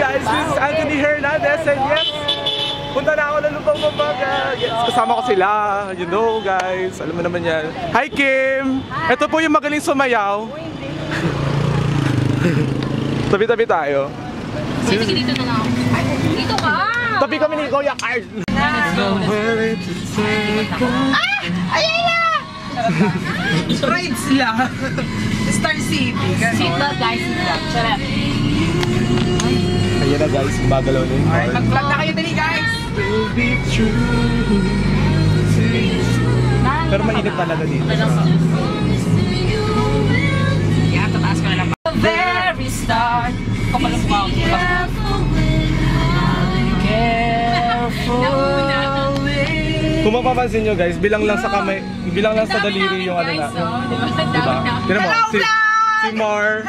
guys, this is Anthony Hernandez and yes, punta na ako ng Lubang Pampanga. Yes, kasama ko sila, you know guys, alam mo naman yan. Hi Kim! Ito po yung magaling sumayaw. Tabi-tabi tayo. Sige, dito na lang. Dito ka! Tabi kami ni Kuya Carl. Ayun na! Rides lang. Star City. Seatbelt guys, seatbelt. Charap. Ayan na guys, gumagalaw na yung car. Mag-vlog na kayo dali guys! Pero mainit talaga dito. Yan, tataas ko na lang. The very start. Kapalong pa ako. Kung mapapansin nyo guys, bilang lang sa kamay, bilang lang sa daliri yung ano na. Diba? Tignan mo, si Mar,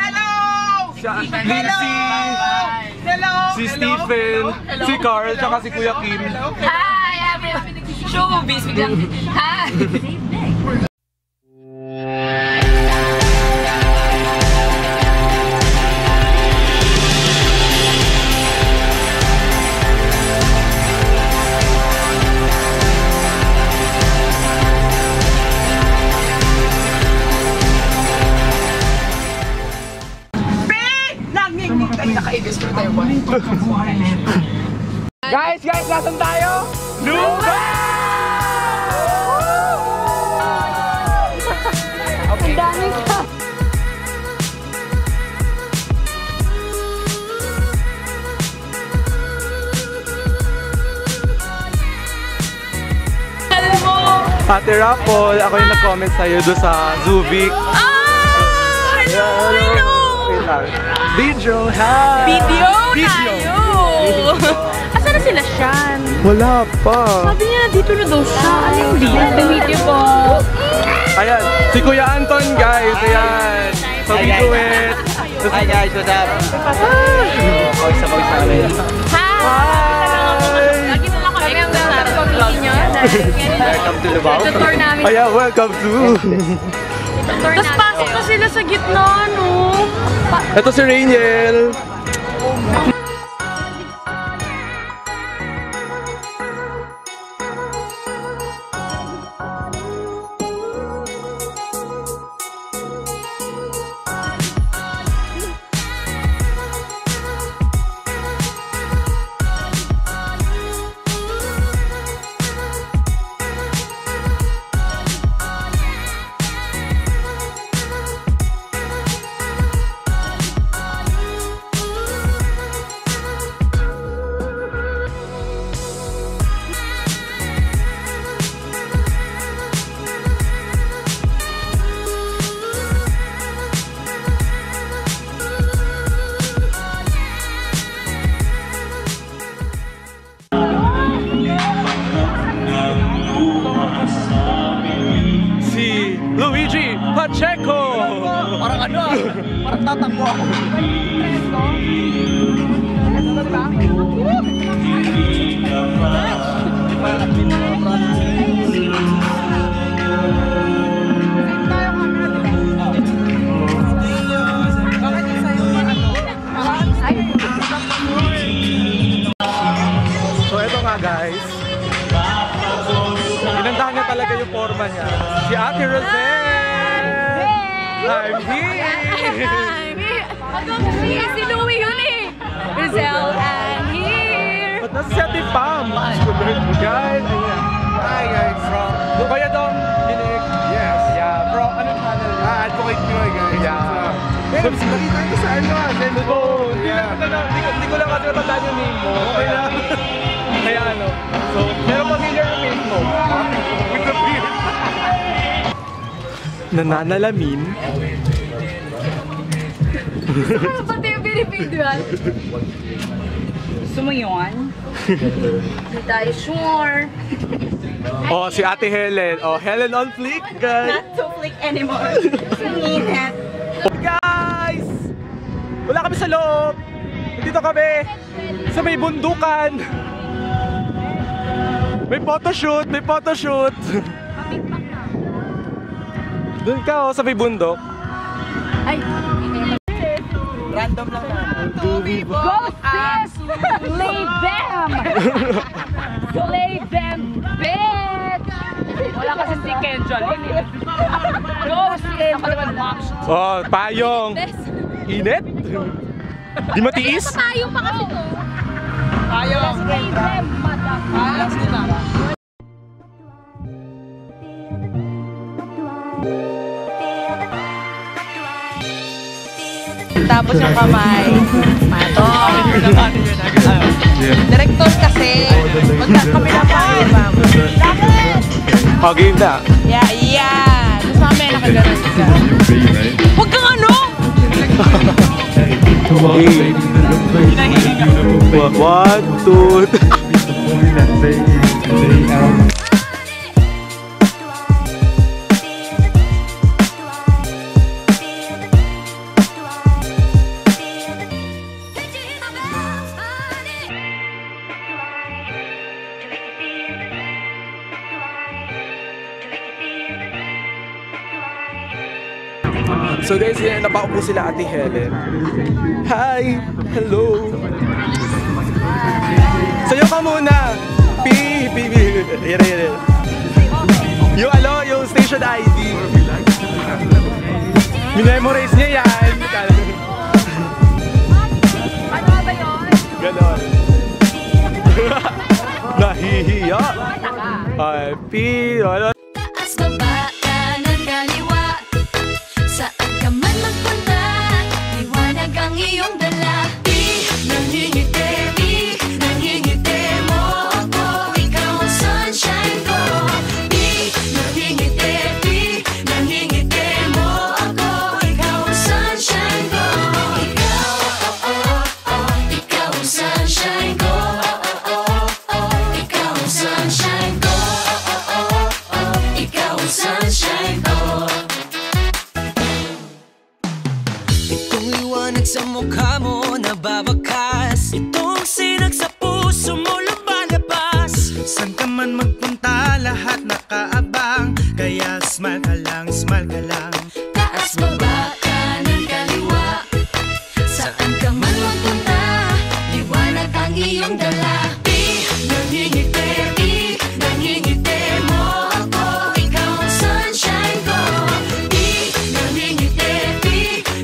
si Stephen, si Carl, tsaka si Kuya Kim. Hi, everyone. Showbiz. Hi. Guys, nasan tayo? Lubang! Ang daming ka. Ate Rapol, ako yung nag-comment sa'yo doon sa Zubik. Hello! Video, hi! Video tayo! Asan na sila, Sean? Wala pa. Sabi niya, dito na daw siya. Anong video po? Ayan, si Kuya Anton guys, ayan. So we do it. Hi guys, what's up? Pawis na namin. Hi! Lagi mo lang kami ang community nyo. Welcome to Lubao. Ito tour namin. Ayan, welcome to. Tapos pasok na sila sa gitna, no? Ito si Rainiel. Pacheco! Parang ano ah, parang tatakbo ako. So eto nga guys, inandahan niya talaga yung forma niya. Si Ate Rosel! I'm here! Yes, si Louie yun eh! Rizal, I'm here! Ba't nasa si Ate Pam? Guys, ayan. Hi guys, from... Doon kaya daw binig? Yes. Yeah, bro, anong channel niya? Advocate Pinoy guys. Yeah. Pero nakita ko sa ano ah, Zenbo. Hindi ko lang kasi matandaan yung name mo. Okay lang. Kaya ano, so, meron familiar yung face mo. With the beard. Nananalamin. Pati yung binibidwal. Gusto mo yun? Hindi tayo sure. Oh, si Ate Helen. Oh, Helen on fleek, guys. Not to flick anymore. Init. Guys! Wala kami sa loob. Dito kami sa may bundukan. May photoshoot, may photoshoot. Doon ka oh, sa may bundok. Ay! Random lang na. Go sis! Slay them! Slay them, bitch! Wala kasi si Kendra. Go, slay them! Oh, payong. Init? Di matiis? Payong pa kasi to. Ayaw. Slay them, motherfucker. Last na. Tapos yung kamay. Mato. Director kasi. Kami na pa. Oh, game na. Yeah. Tapos mamaya nakaganon ka. Huwag kang ano! Okay. 1, 2, So guys, yan, napaupo sila Ate Helen. Hi! Hello! Sayo ka muna! Pi! Yan. Yung yung station ID. Minemorize niya yan. Ano ba yun? Ganon. Nahihiya. Ay, Pi! Ano? Taas, baba, kanan, kaliwa. Saan ka man magpunta, liwanag ang iyong dala. Nangingiti mo ako. Ikaw ang sunshine ko. Nangingiti mo ako. Ikaw ang sunshine ko. Ikaw ang sunshine ko. Ikaw ang sunshine ko. Ikaw ang sunshine ko. Itong liwanag sa mukha mo nababakas. Itong sinag sa puso mo lumalabas. Saan ka man magpunta, lahat nakaabang. Kaya smile ka lang, smile ka lang. Taas, baba, kanan, kaliwa. Saan ka man magpunta, liwanag ang iyong dala. Nangingiti mo ako. Ikaw ang sunshine ko.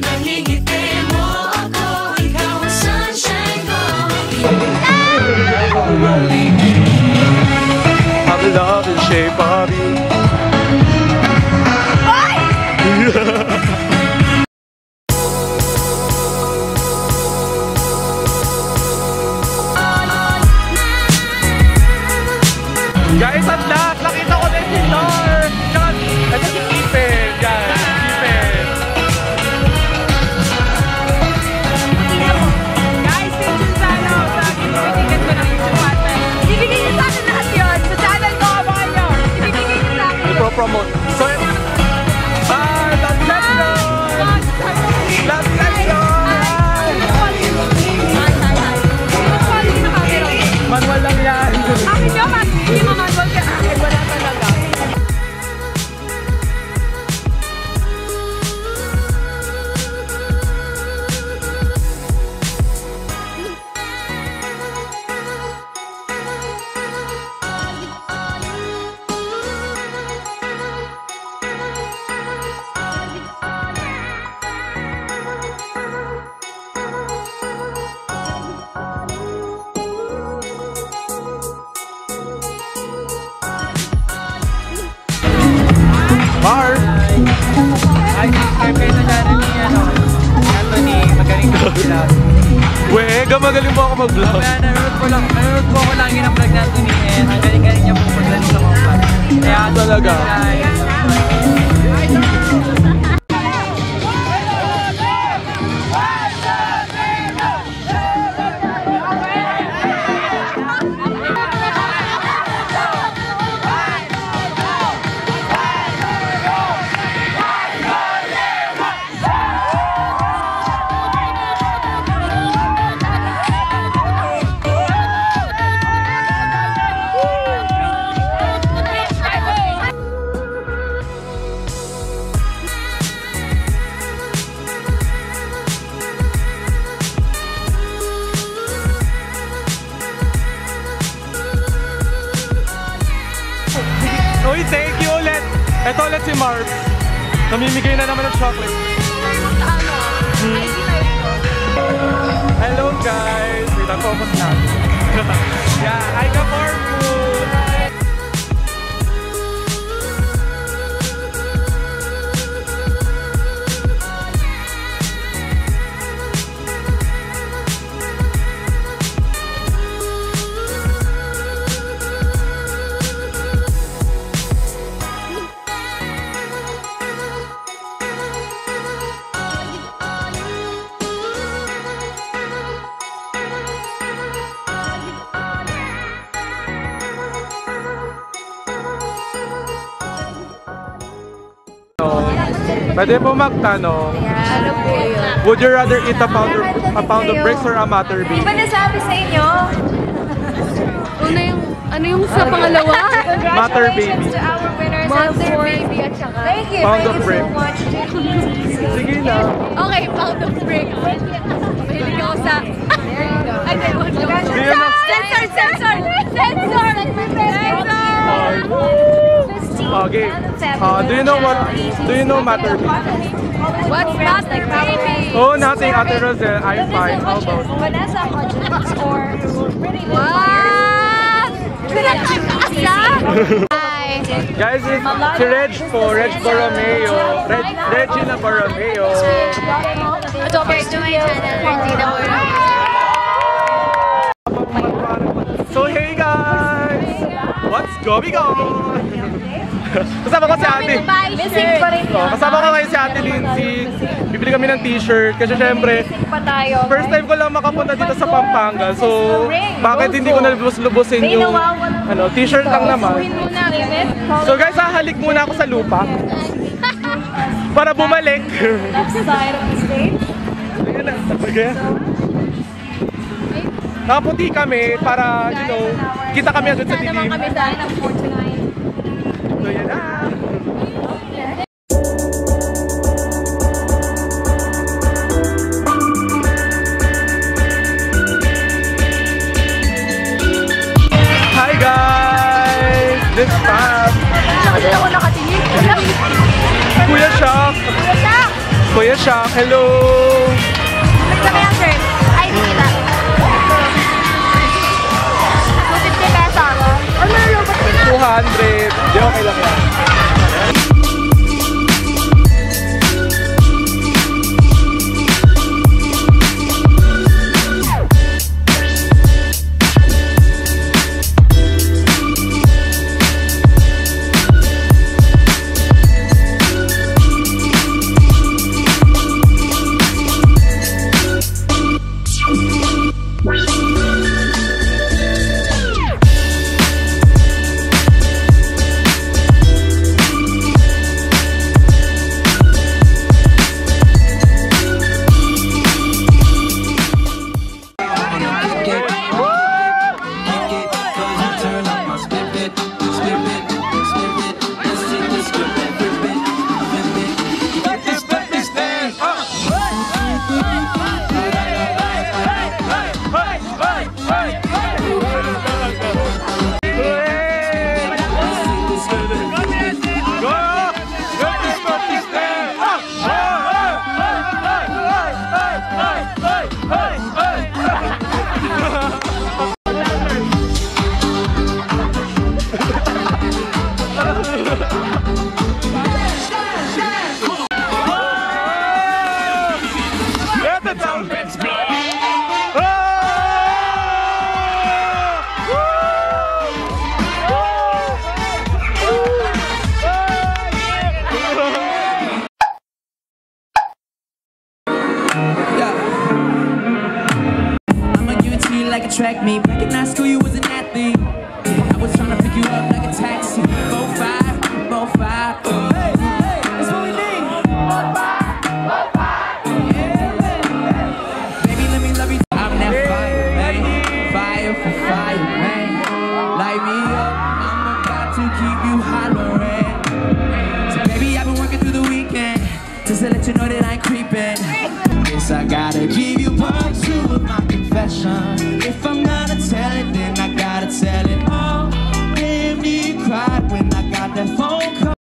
Nangingiti mo ako. Ikaw ang sunshine ko. I'm in love and shape of you. Guys, at last, nakita ko din si Lord. Ito si Ethan. Yan, Ethan. Guys, stay tuned sa ticket ko ng YouTube partner. Ibigay niyo sa akin lahat yun. Sa channel ko, abangan nyo. Ibigay niyo sa akin. Ipo-promote. So, let's go! Let's go! Manual lang yan. Akin nyo, hindi manual ka akin. Wala talaga. Mark! Ay, subscribe kayo sa channel ni Anthony. Magaling ko sila. Wega, magaling mo ako mag-vlog. Kaya nanonood po ako lagi ng vlog na Anthony. And ang galing-galing niya po mag-vlog sa mga vlog. Kaya Talaga. Ito ulit si Marv. Namimigay na naman ng chocolate. Hello guys! Wait, ang focus natin. Yeah, I got more food! Pwede po magtanong, Ano po yun? would you rather eat a pound of bricks or a matter Di baby? ba nasabi sa inyo? Ano yung sa pangalawa? Matter baby. Congratulations to our winners. Matter baby at saka. Thank you. Pound Thank of you brick. so much. Sige na. Okay, pound of brick. Mahilig ako sa... Ay, di, wag lang. Sige na. Sensor! Sensor! Sensor! Okay. Do you know matter baby? What's matter baby? Oh, nothing, Ate Rosel. I'm fine. How about you? Vanessa Hudgens or what? Hi. Guys, it's si Reg po. Reg Borromeo. Regina Borromeo. Subscribe to my channel, Regina Borromeo. So hey guys! What's going on? Kasama ko si Ate. Missing pa rin Oh, kasama ko ngayon si Ate Lindsay. Bibili kami ng t-shirt kasi syempre pa tayo. first time ko lang makapunta dito sa Pampanga. So bakit hindi ko nalubos-lubusin yung t-shirt lang naman. So guys, hahalik muna ako sa lupa para bumalik. Left side of the stage. Okay. Nakaputi kami para, you know, kita kami agad sa dilim. Kami dahil ng 49. So yan na. Hi guys! This time. Nakasal ako nakatingin. Kuya Shaq! Kuya Shaq, hello! Nagsabi ang shirt. Ay, kita. 250 pesos. Or may robot ka na. 200. Di, okay lang yan. Track me back in high school, you was an athlete. I was trying to pick you up like a taxi. 4-5, 4-5. Hey, hey, that's what we need. 4-5, 4-5. Yeah. Baby, let me love you. I'm that fire, man. Fire for fire, man. Light me up. I'm about to keep you hollering. So baby, I've been working through the weekend just to let you know that I ain't creeping. Guess I gotta give you part 2 of my confession. If I'm gonna tell it, then I gotta tell it all. Made me cry when I got that phone call.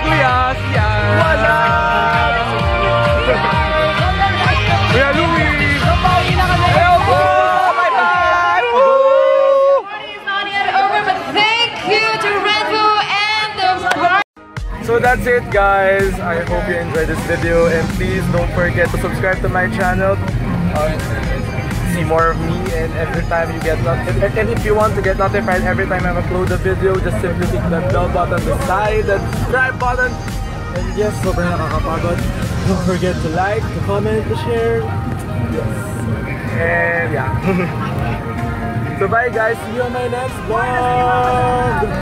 Kuya Sian. Wala! Kuya Louie! Hello po! Bye-bye! It's not yet over, but thank you to Red Bull and the So that's it, guys. I hope you enjoyed this video, and please don't forget to subscribe to my channel. See more of me, and every time you get notified, and if you want to get notified every time I upload a video, just simply click that bell button beside the subscribe button. And yes, sobrang nakakapagod. Don't forget to like, to comment, to share. Yes. And yeah. So bye guys, see you on my next vlog.